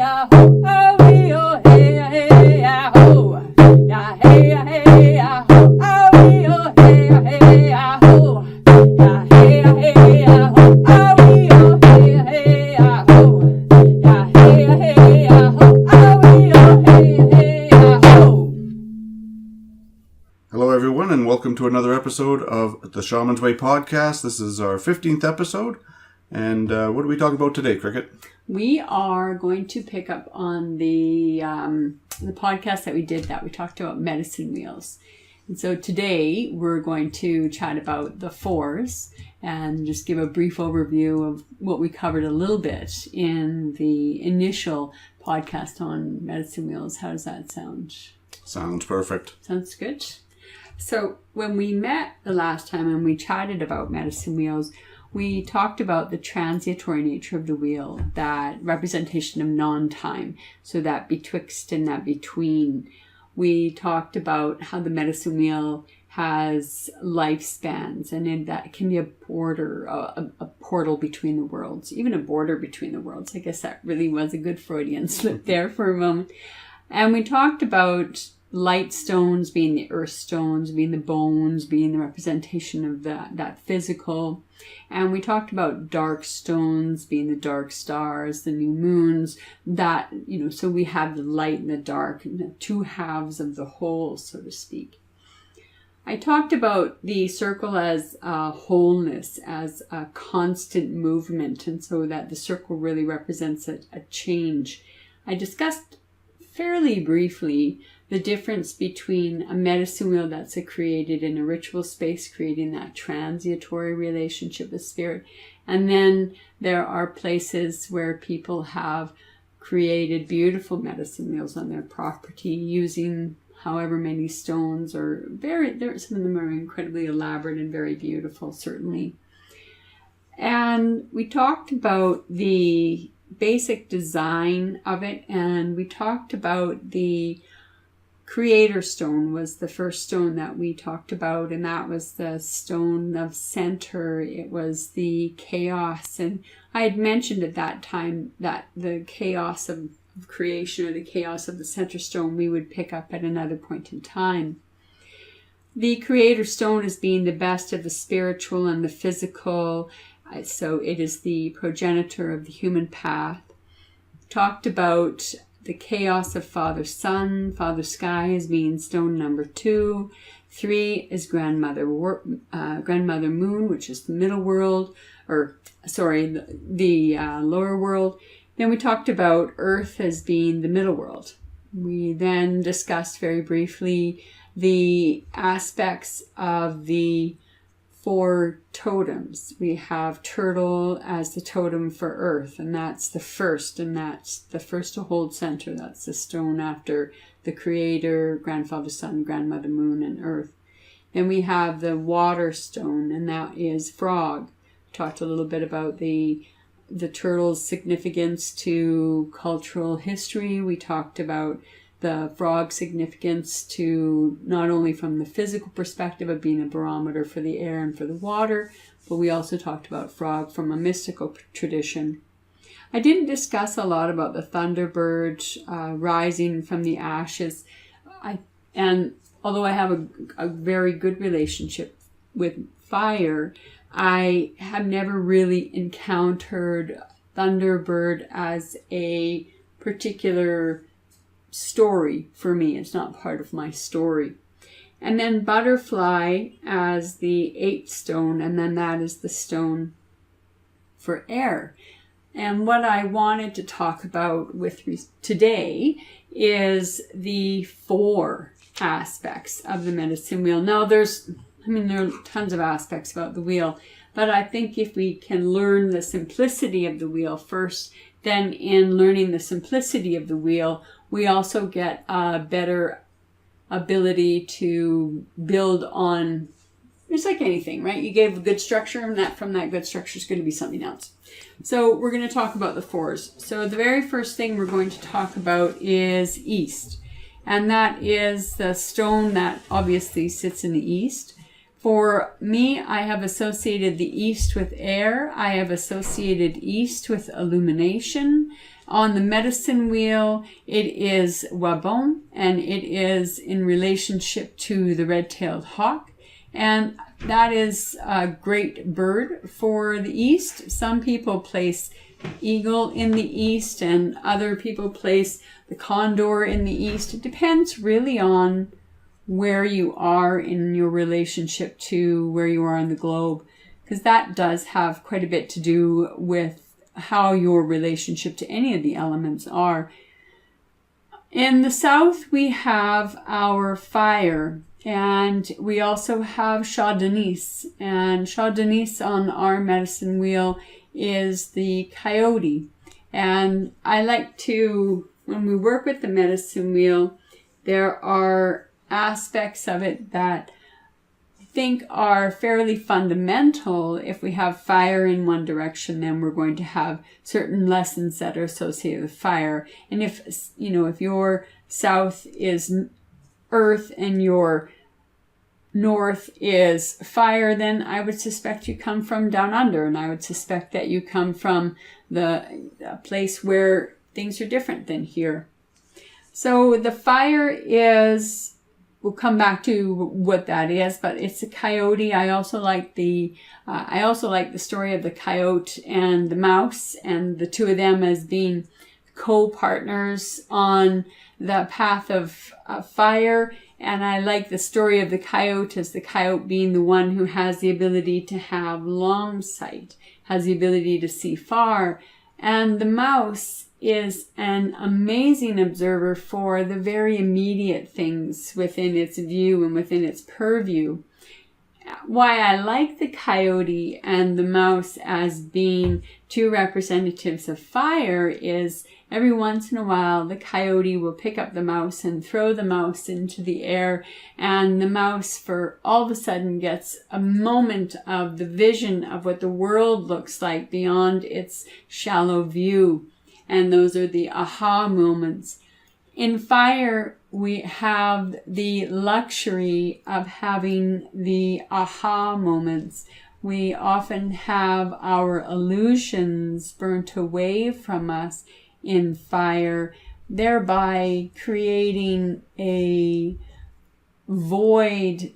Hello everyone, and welcome to another episode of the Shaman's Way podcast. This is our 15th episode, and what are we talking about today, Cricket? We are going to pick up on the podcast that we talked about medicine wheels. And so today we're going to chat about the fours and just give a brief overview of what we covered a little bit in the initial podcast on medicine wheels. How does that sound? Sounds perfect. Sounds good. So when we met the last time and we chatted about medicine wheels, we talked about the transitory nature of the wheel, that representation of non-time, so that betwixt and that between. We talked about how the medicine wheel has lifespans, and that can be a border, a portal between the worlds, even a border between the worlds. I guess that really was a good Freudian slip there for a moment. And we talked about light stones being the earth stones, being the bones, being the representation of that physical. And we talked about dark stones being the dark stars, the new moons, that, so we have the light and the dark, and the two halves of the whole, so to speak. I talked about the circle as wholeness, as a constant movement, and so that the circle really represents a change. I discussed fairly briefly the difference between a medicine wheel that's created in a ritual space, creating that transitory relationship with spirit. And then there are places where people have created beautiful medicine wheels on their property using however many stones, or some of them are incredibly elaborate and very beautiful, certainly. And we talked about the basic design of it, and we talked about the Creator Stone was the first stone that we talked about, and that was the stone of center. It was the chaos, and I had mentioned at that time that the chaos of creation, or the chaos of the center stone, we would pick up at another point in time. The Creator Stone as being the best of the spiritual and the physical, so it is the progenitor of the human path. Talked about the chaos of Father Sun, Father Sky as being stone number 2. 3 is Grandmother Moon, which is the middle world, the lower world. Then we talked about Earth as being the middle world. We then discussed very briefly the aspects of the 4 totems. We have Turtle as the totem for Earth, and that's the first to hold center. That's the stone after the Creator, Grandfather Sun, Grandmother Moon, and Earth. Then we have the Water Stone, and that is Frog. Talked a little bit about the turtle's significance to cultural history. We talked about the frog significance to not only from the physical perspective of being a barometer for the air and for the water, but we also talked about frog from a mystical tradition. I didn't discuss a lot about the Thunderbird rising from the ashes. And although I have a very good relationship with fire, I have never really encountered Thunderbird as a particular story for me. It's not part of my story. And then Butterfly as the 8th stone, and then that is the stone for air. And what I wanted to talk about today is the 4 aspects of the medicine wheel. Now there are tons of aspects about the wheel, but I think if we can learn the simplicity of the wheel first, then in learning the simplicity of the wheel, we also get a better ability to build on. It's like anything, right? You gave a good structure, and from that good structure is going to be something else. So we're going to talk about the 4s. So the very first thing we're going to talk about is East. And that is the stone that obviously sits in the East. For me, I have associated the East with air. I have associated East with illumination. On the medicine wheel, it is Wabon, and it is in relationship to the red-tailed hawk. And that is a great bird for the east. Some people place eagle in the east, and other people place the condor in the east. It depends really on where you are in your relationship to where you are on the globe, because that does have quite a bit to do with how your relationship to any of the elements are. In the south, we have our fire, and we also have Shah Deniz. And Shah Deniz on our medicine wheel is the coyote. And I like to, when we work with the medicine wheel, there are aspects of it that I think are fairly fundamental. If we have fire in one direction, then we're going to have certain lessons that are associated with fire. And if your south is earth and your north is fire, then I would suspect you come from down under, and I would suspect that you come from the place where things are different than here. So the fire is, we'll come back to what that is, but it's a coyote. I also like the story of the coyote and the mouse, and the two of them as being co-partners on the path of fire. And I like the story of the coyote as the coyote being the one who has the ability to have long sight, has the ability to see far. And the mouse is an amazing observer for the very immediate things within its view and within its purview. Why I like the coyote and the mouse as being two representatives of fire is every once in a while the coyote will pick up the mouse and throw the mouse into the air, and the mouse for all of a sudden gets a moment of the vision of what the world looks like beyond its shallow view. And those are the aha moments. In fire, we have the luxury of having the aha moments. We often have our illusions burnt away from us in fire, thereby creating a void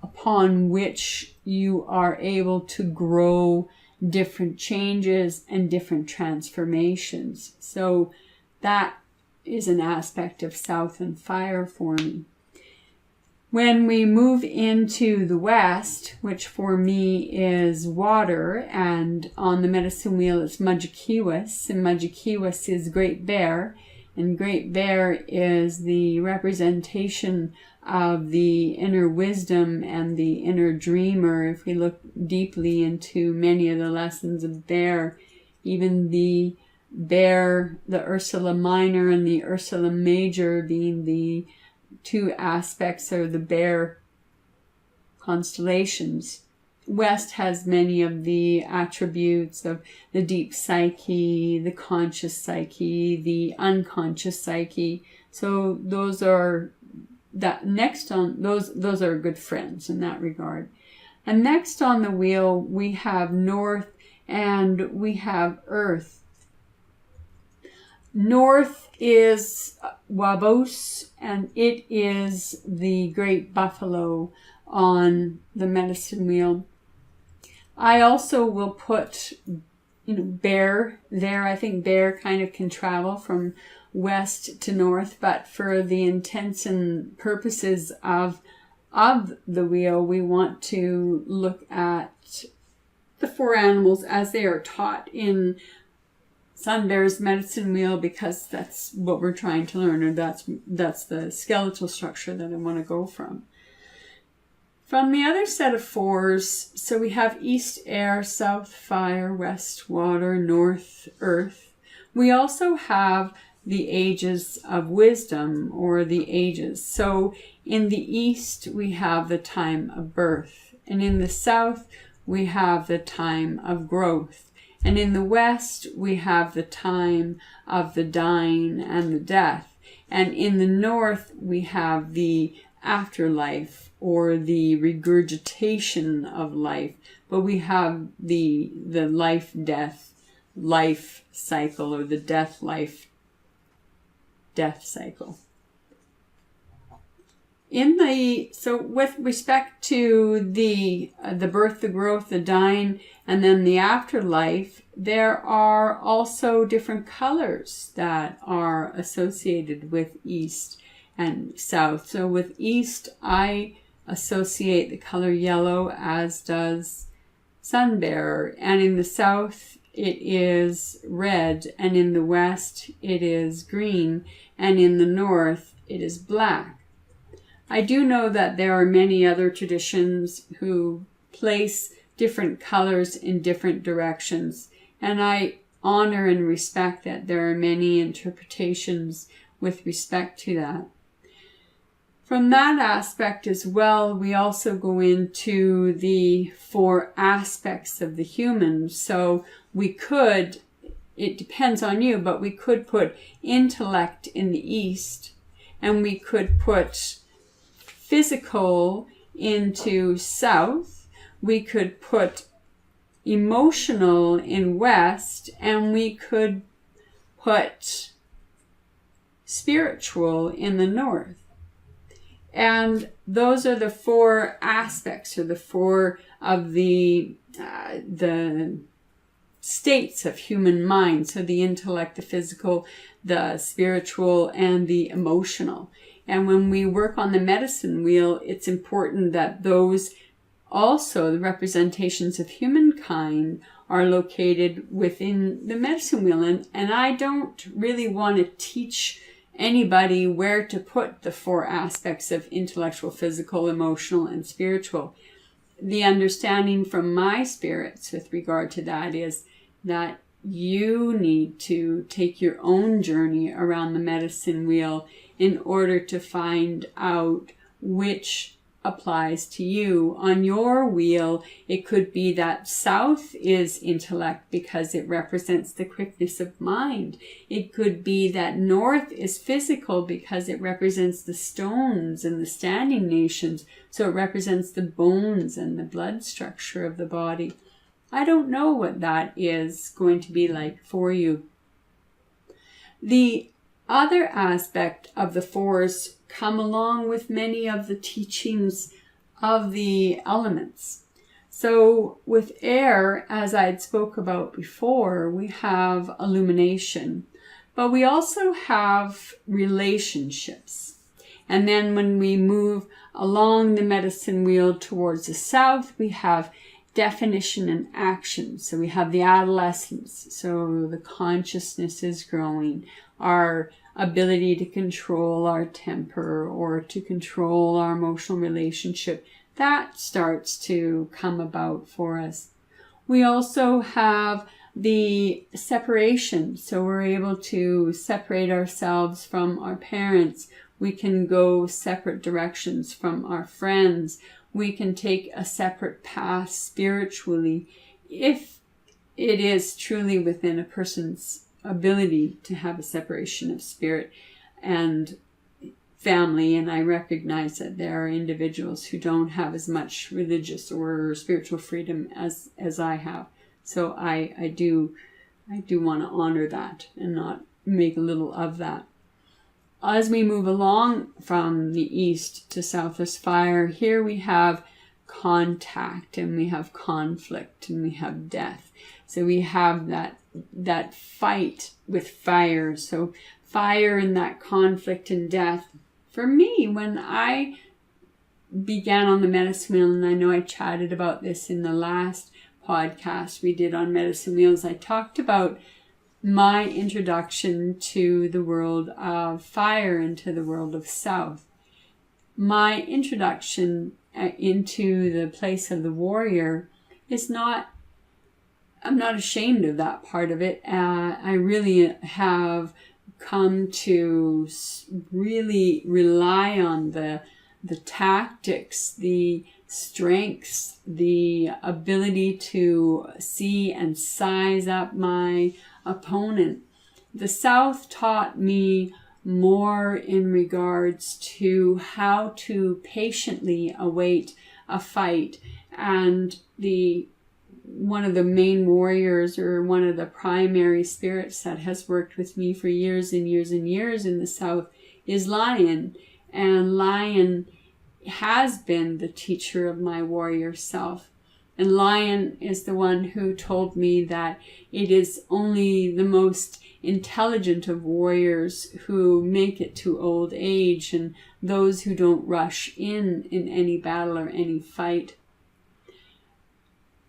upon which you are able to grow different changes and different transformations. So that is an aspect of south and fire for me. When we move into the west, which for me is water, and on the medicine wheel it's Mudjekeewis, and Mudjekeewis is Great Bear, and Great Bear is the representation of the inner wisdom and the inner dreamer. If we look deeply into many of the lessons of Bear, even the Bear, the Ursula Minor and the Ursula Major being the two aspects of the Bear constellations. West has many of the attributes of the deep psyche, the conscious psyche, the unconscious psyche. So those are those are good friends in that regard. And next on the wheel we have north and we have earth. North is Wabos, and it is the great buffalo on the medicine wheel. I also will put, Bear there. I think Bear kind of can travel from west to north, but for the intents and purposes of the wheel, we want to look at the four animals as they are taught in Sun Bear's medicine wheel, because that's what we're trying to learn, or that's the skeletal structure that I want to go from. From the other set of fours, so we have east air, south fire, west water, north earth. We also have the ages of wisdom, or the ages. So in the east we have the time of birth, and in the south we have the time of growth. And in the west, we have the time of the dying and the death. And in the north, we have the afterlife, or the regurgitation of life. But we have the life-death life cycle, or the death cycle. So with respect to the birth, the growth, the dying, and then the afterlife, there are also different colors that are associated with East and South. So with East, I associate the color yellow, as does Sunbearer, and in the South it is red, and in the West it is green, and in the North it is black. I do know that there are many other traditions who place different colors in different directions, and I honor and respect that there are many interpretations with respect to that. From that aspect as well, we also go into the 4 aspects of the human. So we could, it depends on you, but we could put intellect in the East, and we could put physical into South, we could put emotional in West, and we could put spiritual in the North. And those are the 4 aspects, or the 4 of the states of human mind. So the intellect, the physical, the spiritual, and the emotional. And when we work on the medicine wheel, it's important that those also, the representations of humankind, are located within the medicine wheel. And I don't really want to teach anybody where to put the 4 aspects of intellectual, physical, emotional, and spiritual. The understanding from my spirits with regard to that is that you need to take your own journey around the medicine wheel in order to find out which applies to you. On your wheel, it could be that South is intellect because it represents the quickness of mind. It could be that North is physical because it represents the stones and the standing nations. So it represents the bones and the blood structure of the body. I don't know what that is going to be like for you. The other aspect of the 4s come along with many of the teachings of the elements. So with air, as I had spoke about before, we have illumination, but we also have relationships. And then when we move along the medicine wheel towards the South, we have definition and action. So we have the adolescence. So the consciousness is growing. Our ability to control our temper or to control our emotional relationship, that starts to come about for us. We also have the separation. So we're able to separate ourselves from our parents. We can go separate directions from our friends. We can take a separate path spiritually if it is truly within a person's ability to have a separation of spirit and family. And I recognize that there are individuals who don't have as much religious or spiritual freedom as I have. So I do want to honor that and not make little of that. As we move along from the East to Southwest Fire, here we have contact, and we have conflict, and we have death. So we have that fight with fire. So fire and that conflict and death. For me, when I began on the medicine wheel, and I know I chatted about this in the last podcast we did on medicine wheels, I talked about my introduction to the world of fire and to the world of South. My introduction into the place of the warrior is I'm not ashamed of that part of it. I really have come to really rely on the tactics, the strengths, the ability to see and size up my opponent. The South taught me more in regards to how to patiently await a fight and the one of the main warriors, or one of the primary spirits that has worked with me for years and years and years in the South, is Lion. And Lion has been the teacher of my warrior self. And Lion is the one who told me that it is only the most intelligent of warriors who make it to old age, and those who don't rush in any battle or any fight.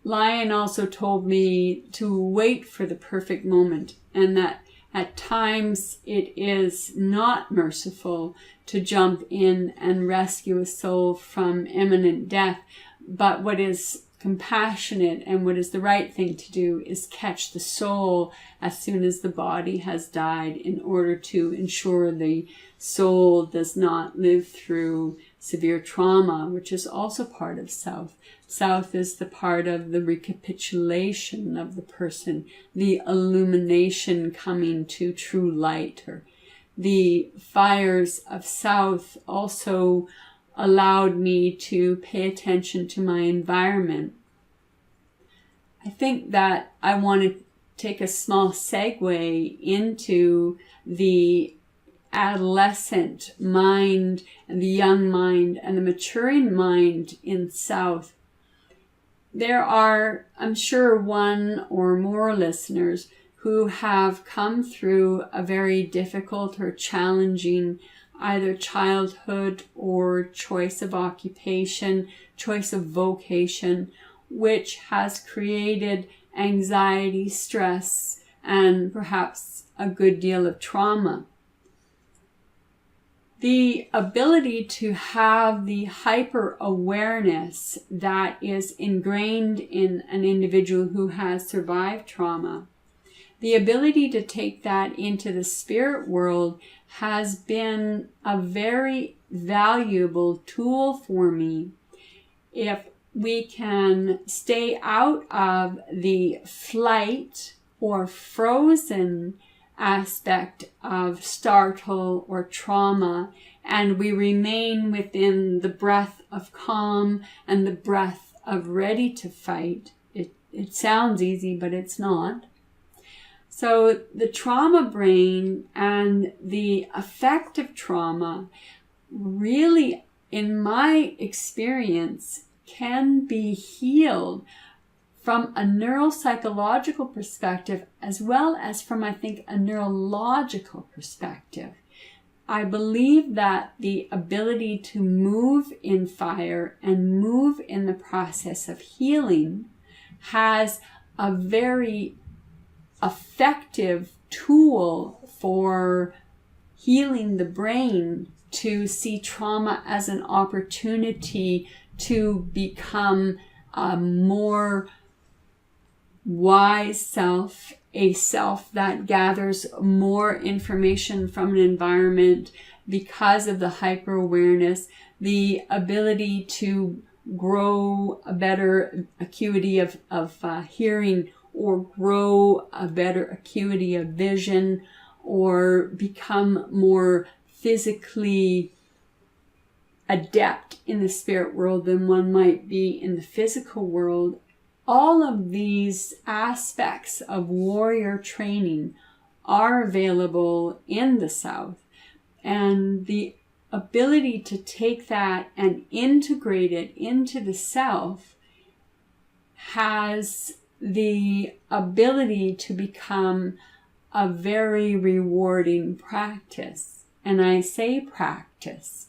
Lion also told me to wait for the perfect moment, and that at times it is not merciful to jump in and rescue a soul from imminent death, but what is compassionate and what is the right thing to do is catch the soul as soon as the body has died, in order to ensure the soul does not live through severe trauma, which is also part of South. South is the part of the recapitulation of the person, the illumination coming to true light. Or the fires of South also allowed me to pay attention to my environment. I think that I want to take a small segue into the adolescent mind and the young mind and the maturing mind in South. There are, I'm sure, one or more listeners who have come through a very difficult or challenging either childhood or choice of occupation, choice of vocation, which has created anxiety, stress, and perhaps a good deal of trauma. The ability to have the hyper-awareness that is ingrained in an individual who has survived trauma, the ability to take that into the spirit world has been a very valuable tool for me. If we can stay out of the flight or frozen aspect of startle or trauma, and we remain within the breath of calm and the breath of ready to fight. It sounds easy, but it's not. So the trauma brain and the effect of trauma really, in my experience, can be healed from a neuropsychological perspective, as well as from, I think, a neurological perspective. I believe that the ability to move in fire and move in the process of healing has a very effective tool for healing the brain, to see trauma as an opportunity to become a more wise self, a self that gathers more information from an environment because of the hyper-awareness, the ability to grow a better acuity of hearing, or grow a better acuity of vision, or become more physically adept in the spirit world than one might be in the physical world. All of these aspects of warrior training are available in the South, and the ability to take that and integrate it into the self has the ability to become a very rewarding practice. And I say practice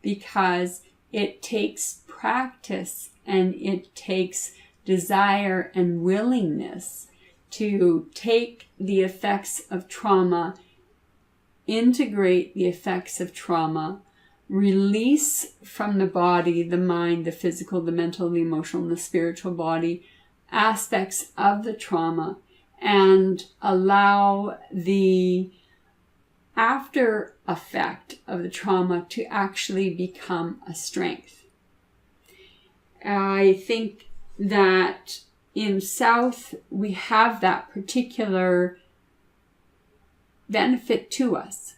because it takes practice and it takes desire and willingness to take the effects of trauma, integrate the effects of trauma, release from the body, the mind, the physical, the mental, the emotional, and the spiritual body aspects of the trauma, and allow the after effect of the trauma to actually become a strength. I think that in South we have that particular benefit to us.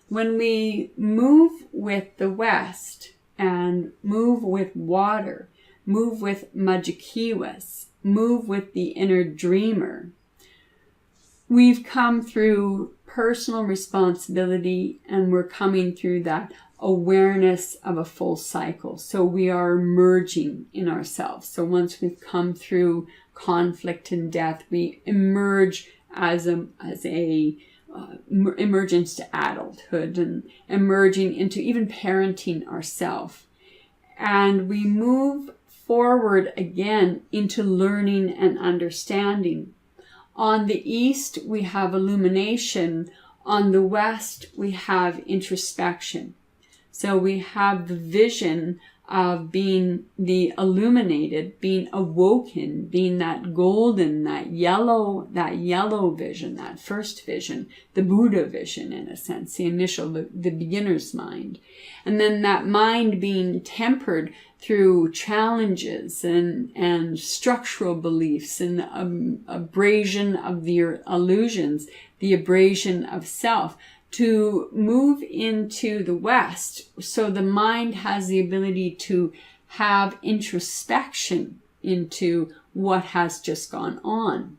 When we move with the West and move with water, move with Majikiwas, move with the inner dreamer. We've come through personal responsibility, and we're coming through that awareness of a full cycle. So we are emerging in ourselves. So once we've come through conflict and death, we emerge as a emergence to adulthood and emerging into even parenting ourselves. And we move forward again into learning and understanding. On the east, we have illumination. On the west, we have introspection. So we have the vision of being the illuminated, being awoken, being that golden, that yellow vision, that first vision, the Buddha vision in a sense, the initial, the beginner's mind. And then that mind being tempered through challenges and structural beliefs and abrasion of the illusions, the abrasion of self, to move into the West. So the mind has the ability to have introspection into what has just gone on.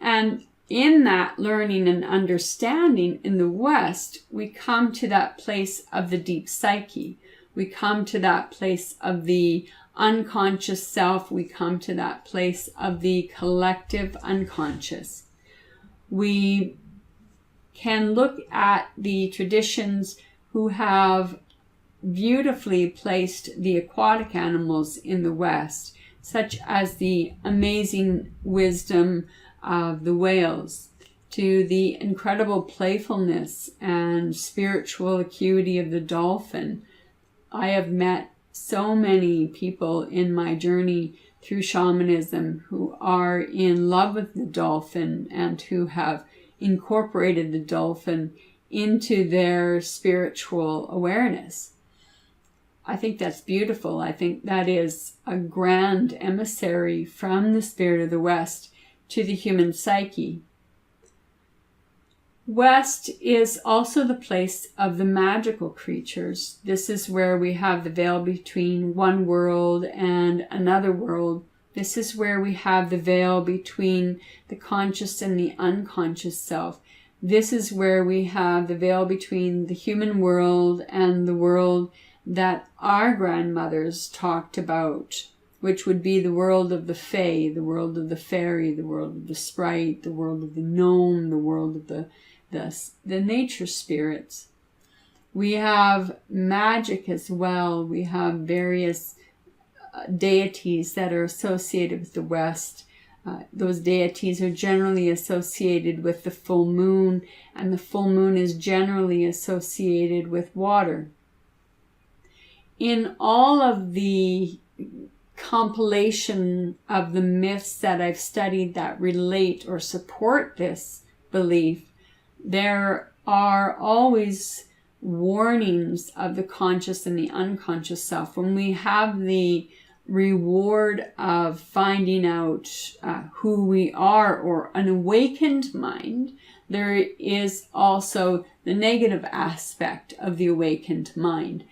And in that learning and understanding in the West, we come to that place of the deep psyche. We come to that place of the unconscious self. We come to that place of the collective unconscious. We can look at the traditions who have beautifully placed the aquatic animals in the West, such as the amazing wisdom of the whales, to the incredible playfulness and spiritual acuity of the dolphin. I have met so many people in my journey through shamanism who are in love with the dolphin and who have incorporated the dolphin into their spiritual awareness. I think that's beautiful. I think that is a grand emissary from the spirit of the West to the human psyche. West is also the place of the magical creatures. This is where we have the veil between one world and another world. This is where we have the veil between the conscious and the unconscious self. This is where we have the veil between the human world and the world that our grandmothers talked about, which would be the world of the fae, the world of the fairy, the world of the sprite, the world of the gnome, the world of the nature spirits. We have magic as well. We have various deities that are associated with the West. Those deities are generally associated with the full moon, and the full moon is generally associated with water. In all of the compilation of the myths that I've studied that relate or support this belief, there are always warnings of the conscious and the unconscious self. When we have the reward of finding out who we are, or an awakened mind, there is also the negative aspect of the awakened mind.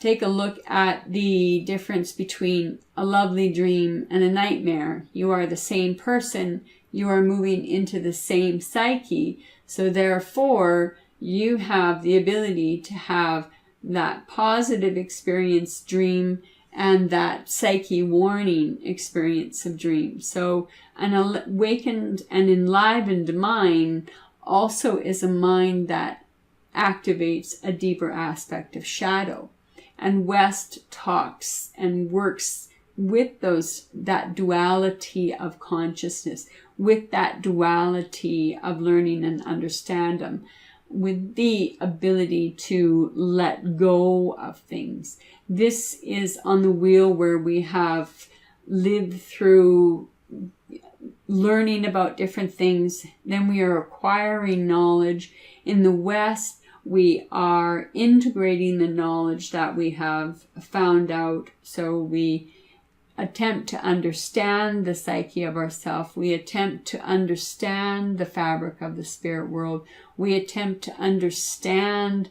Take a look at the difference between a lovely dream and a nightmare. You are the same person. You are moving into the same psyche. So therefore, you have the ability to have that positive experience dream and that psyche warning experience of dream. So an awakened and enlivened mind also is a mind that activates a deeper aspect of shadow. And West talks and works with that duality of consciousness, with that duality of learning and understanding, with the ability to let go of things. This is on the wheel where we have lived through learning about different things. Then we are acquiring knowledge. In the West, we are integrating the knowledge that we have found out. So we attempt to understand the psyche of ourself. We attempt to understand the fabric of the spirit world. We attempt to understand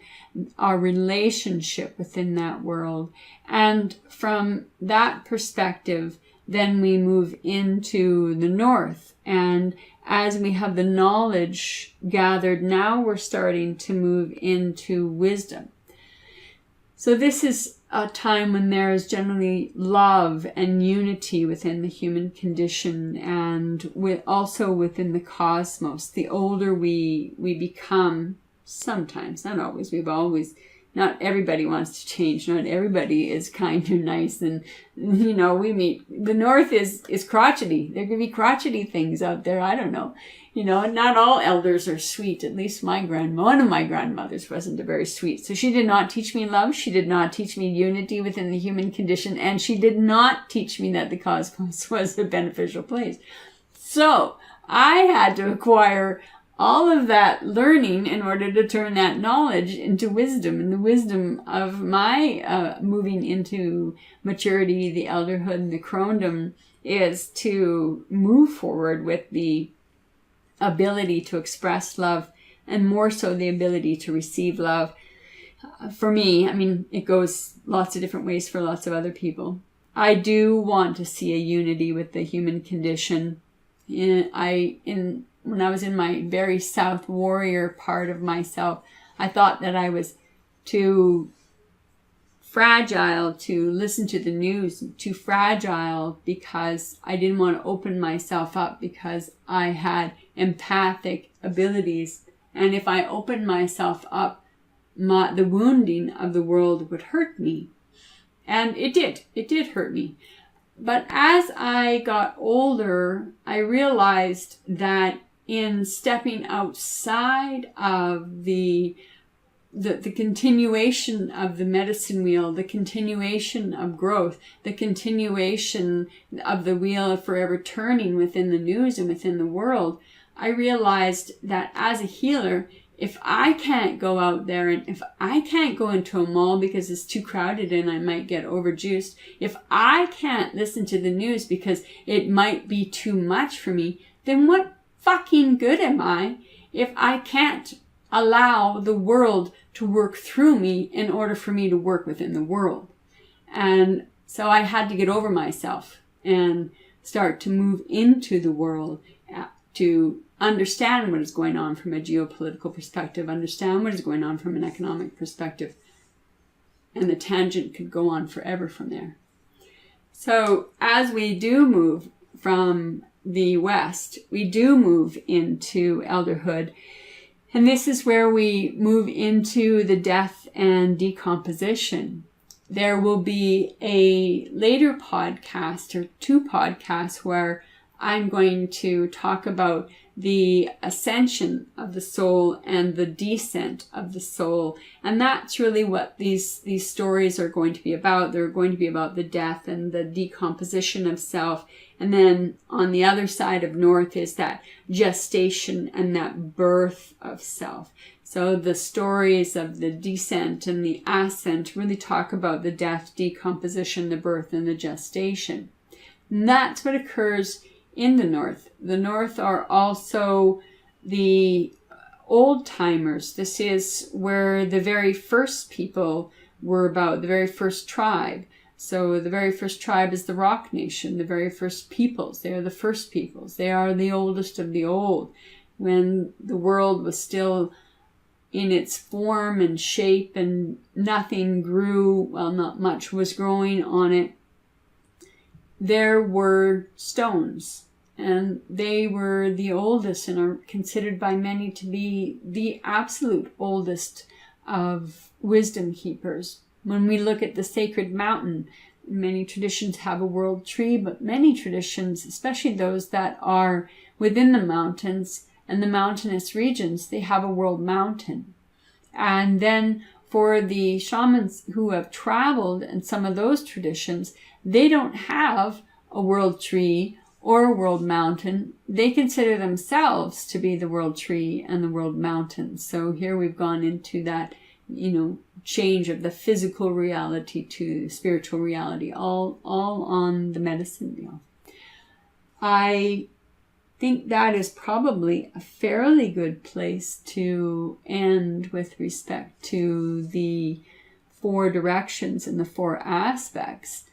our relationship within that world. And from that perspective, then we move into the north. And as we have the knowledge gathered, now we're starting to move into wisdom. So this is a time when there is generally love and unity within the human condition and also within the cosmos. The older we become, sometimes, not always, not everybody wants to change. Not everybody is kind or nice. And, the north is crotchety. There can be crotchety things out there. I don't know. Not all elders are sweet. At least one of my grandmothers wasn't very sweet. So she did not teach me love. She did not teach me unity within the human condition. And she did not teach me that the cosmos was a beneficial place. So I had to acquire all of that learning in order to turn that knowledge into wisdom. And the wisdom of my moving into maturity, the elderhood, and the crondom is to move forward with the ability to express love, and more so the ability to receive love. For me, it goes lots of different ways for lots of other people. I do want to see a unity with the human condition. When I was in my very South warrior part of myself, I thought that I was too fragile to listen to the news, too fragile because I didn't want to open myself up because I had empathic abilities. And if I opened myself up, the wounding of the world would hurt me. And it did hurt me. But as I got older, I realized that in stepping outside of the continuation of the medicine wheel, the continuation of growth, the continuation of the wheel of forever turning within the news and within the world, I realized that as a healer, if I can't go out there and if I can't go into a mall because it's too crowded and I might get overjuiced, if I can't listen to the news because it might be too much for me, then what fucking good am I if I can't allow the world to work through me in order for me to work within the world? And so I had to get over myself and start to move into the world to understand what is going on from a geopolitical perspective, understand what is going on from an economic perspective. And the tangent could go on forever from there. So as we do move from the West, we do move into elderhood. And this is where we move into the death and decomposition. There will be a later podcast or 2 podcasts where I'm going to talk about the ascension of the soul and the descent of the soul. And that's really what these stories are going to be about. They're going to be about the death and the decomposition of self. And then on the other side of North is that gestation and that birth of self. So the stories of the descent and the ascent really talk about the death, decomposition, the birth, and the gestation. And that's what occurs in the North. The North are also the old timers. This is where the very first people were about, the very first tribe. So the very first tribe is the Rock Nation, the very first peoples. They are the first peoples. They are the oldest of the old. When the world was still in its form and shape and nothing grew, well, not much was growing on it, there were stones. And they were the oldest and are considered by many to be the absolute oldest of wisdom keepers. When we look at the sacred mountain, many traditions have a world tree, but many traditions, especially those that are within the mountains and the mountainous regions, they have a world mountain. And then for the shamans who have traveled in some of those traditions, they don't have a world tree or a world mountain. They consider themselves to be the world tree and the world mountain. So here we've gone into that change of the physical reality to spiritual reality, all on the medicine wheel. I think that is probably a fairly good place to end with respect to the 4 directions and the 4 aspects.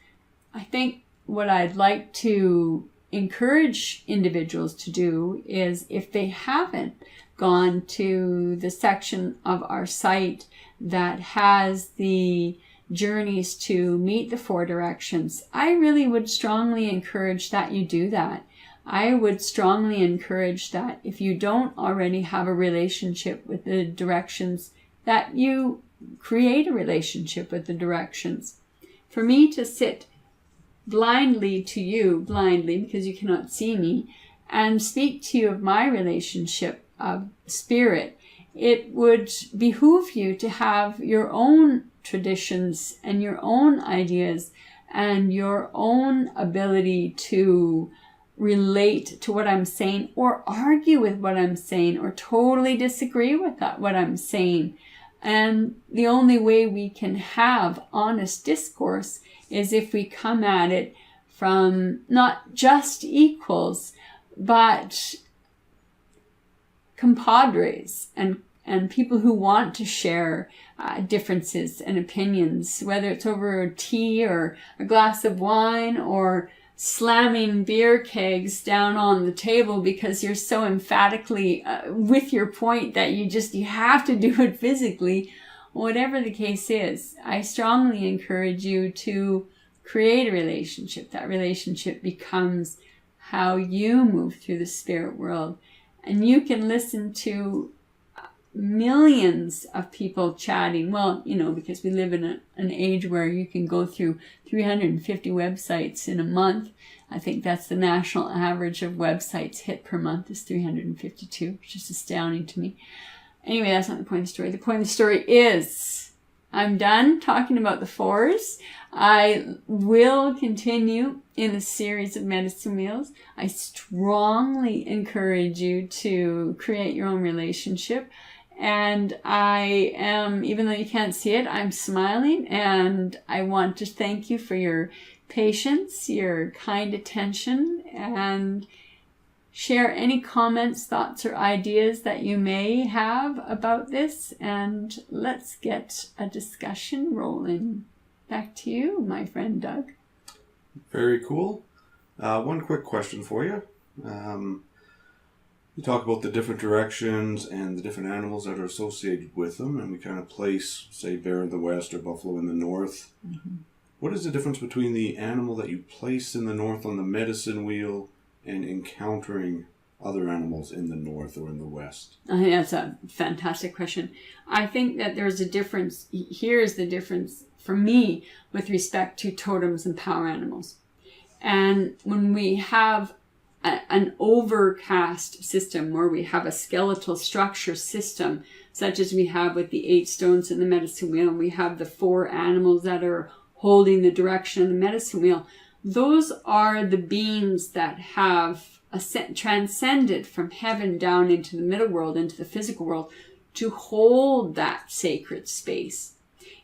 I think what I'd like to encourage individuals to do is, if they haven't gone to the section of our site that has the journeys to meet the 4 directions, I really would strongly encourage that you do that. I would strongly encourage that if you don't already have a relationship with the directions, that you create a relationship with the directions. For me to sit blindly to you, blindly because you cannot see me, and speak to you of my relationship of spirit, it would behoove you to have your own traditions and your own ideas and your own ability to relate to what I'm saying, or argue with what I'm saying, or totally disagree with what I'm saying. And the only way we can have honest discourse is if we come at it from not just equals, but compadres and people who want to share differences and opinions, whether it's over tea or a glass of wine or slamming beer kegs down on the table because you're so emphatically with your point that you have to do it physically. Whatever the case is, I strongly encourage you to create a relationship. That relationship becomes how you move through the spirit world. And you can listen to millions of people chatting. Well, because we live in an age where you can go through 350 websites in a month. I think that's the national average of websites hit per month is 352, which is astounding to me. Anyway, that's not the point of the story. The point of the story is I'm done talking about the 4s. I will continue in a series of medicine wheels. I strongly encourage you to create your own relationship. And I am, even though you can't see it, I'm smiling, and I want to thank you for your patience, your kind attention, and share any comments, thoughts, or ideas that you may have about this, and let's get a discussion rolling. Back to you, my friend Doug. Very cool. One quick question for you. You talk about the different directions and the different animals that are associated with them, and we kind of place, say, bear in the west or buffalo in the north. Mm-hmm. What is the difference between the animal that you place in the north on the medicine wheel and encountering other animals in the north or in the west? I think that's a fantastic question. I think that there's a difference. Here is the difference for me with respect to totems and power animals. And when we have an overcast system where we have a skeletal structure system, such as we have with the 8 stones in the medicine wheel, and we have the 4 animals that are holding the direction of the medicine wheel, those are the beings that have transcended from heaven down into the middle world, into the physical world, to hold that sacred space.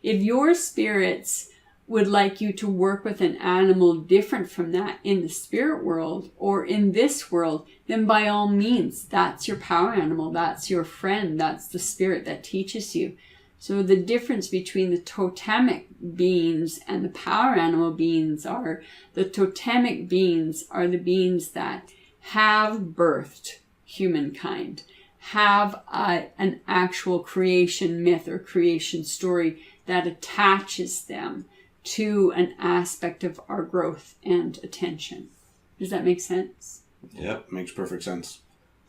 If your spirits would like you to work with an animal different from that in the spirit world or in this world, then by all means, that's your power animal, that's your friend, that's the spirit that teaches you. So the difference between the totemic beings and the power animal beings are, the totemic beings are the beings that have birthed humankind, have an actual creation myth or creation story that attaches them to an aspect of our growth and attention. Does that make sense? Yep, makes perfect sense.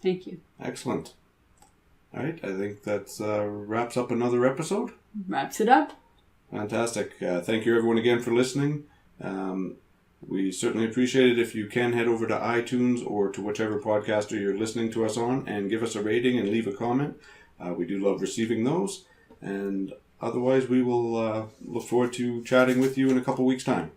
Thank you. Excellent. All right, I think that wraps up another episode. Wraps it up. Fantastic. Thank you everyone again for listening. We certainly appreciate it if you can head over to iTunes or to whichever podcaster you're listening to us on and give us a rating and leave a comment. We do love receiving those. And otherwise, we will look forward to chatting with you in a couple weeks' time.